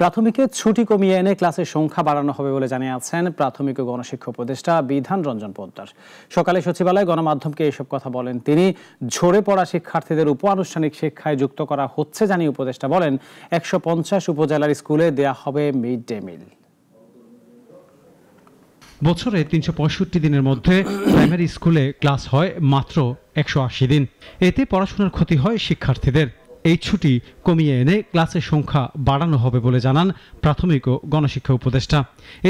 প্রাথমিকে ছুটি কমিয়ে এনে ক্লাসের সংখ্যা বাড়ানো হবে বলে জানিয়েছেন প্রাথমিক ও গণশিক্ষা উপদেষ্টা বিধান রঞ্জন পোদ্দার। সকালে সচিবালয়ে গণমাধ্যমকে এসব কথা বলেন তিনি। ঝরে পড়া শিক্ষার্থীদের উপ আনুষ্ঠানিক শিক্ষায় যুক্ত করা হচ্ছে জানিয়ে উপদেষ্টা বলেন ১৫০ উপজেলার স্কুলে দেয়া হবে মিড ডে মিল। বছরে ৩৬৫ দিনের মধ্যে প্রাইমারি স্কুলে ক্লাস হয় মাত্র ১৮০ দিন। এতে পড়াশোনার ক্ষতি হয় শিক্ষার্থীদের। এই ছুটি কমিয়ে এনে ক্লাসের সংখ্যা বাড়ানো হবে বলে জানান প্রাথমিক ও গণশিক্ষা উপদেষ্টা।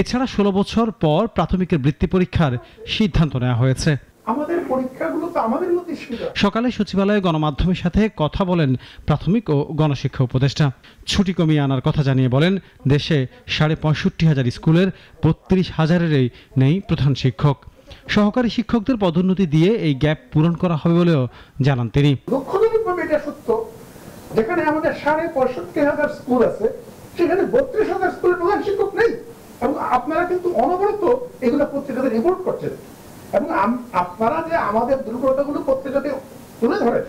এছাড়া ১৬ বছর পর প্রাথমিকের বৃত্তি পরীক্ষার সিদ্ধান্ত নেওয়া হয়েছে। সকালে সচিবালয়ে গণমাধ্যমের সাথে কথা বলেন প্রাথমিক ও গণশিক্ষা উপদেষ্টা। ছুটি কমিয়ে আনার কথা জানিয়ে বলেন, দেশে ৬৫,০০০ স্কুলের ৩২,০০০-এরই নেই প্রধান শিক্ষক। সহকারী শিক্ষকদের পদোন্নতি দিয়ে এই গ্যাপ পূরণ করা হবে বলেও জানান তিনি। দুঃখজনকভাবে এটা সত্য, যেখানে আমাদের ৬৫,০০০ স্কুল আছে সেখানে ৩২,০০০ স্কুলের প্রধান শিক্ষক নেই, এবং আপনারা কিন্তু অনবরত এগুলো পত্রিকাতে রিপোর্ট করছেন, এবং আপনারা যে আমাদের দুর্বলতাগুলো পত্রিকাতে তুলে ধরেন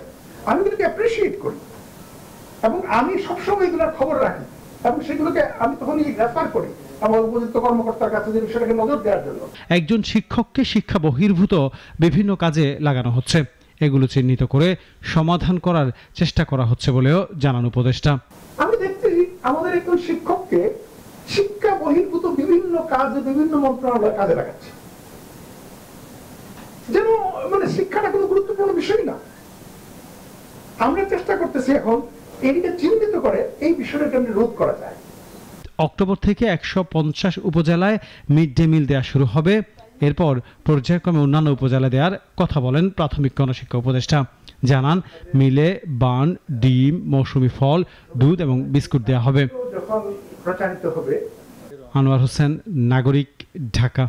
আমি এগুলোকে অ্যাপ্রিসিয়েট করি, এবং আমি সবসময় এগুলোর খবর রাখি, এবং সেগুলোকে আমি তখনই রেফার করি আমার উপযুক্ত কর্মকর্তার কাছে যে বিষয়টাকে নজর দেওয়ার জন্য। একজন শিক্ষককে শিক্ষা বহির্ভূত বিভিন্ন কাজে লাগানো হচ্ছে, এগুলো চিহ্নিত করে সমাধান করার চেষ্টা করা হচ্ছে বলেও জানান উপদেষ্টা। আমি দেখতেছি আমাদের একজন শিক্ষককে শিক্ষা বহির্ভূত বিভিন্ন কাজে বিভিন্ন মন্ত্রণালয় কাজে লাগাচ্ছে, যেন মানে শিক্ষাটা কোনো গুরুত্বপূর্ণ বিষয় না। আমরা চেষ্টা করতেছি এখন এদিকে চিহ্নিত করে এই বিষয়টাকে রোধ করা যায়। অক্টোবর থেকে ১৫০ উপজেলায় মিড ডে মিল দেওয়া শুরু হবে। এরপর পর্যায়ক্রমে অন্যান্য উপজেলা দেওয়ার কথা বলেন প্রাথমিক গণশিক্ষা উপদেষ্টা। জানান, মিলে বান, ডিম, মৌসুমী ফল, দুধ এবং বিস্কুট দেওয়া হবে। যখন প্রচারিত হবে। আনোয়ার হোসেন, নাগরিক, ঢাকা।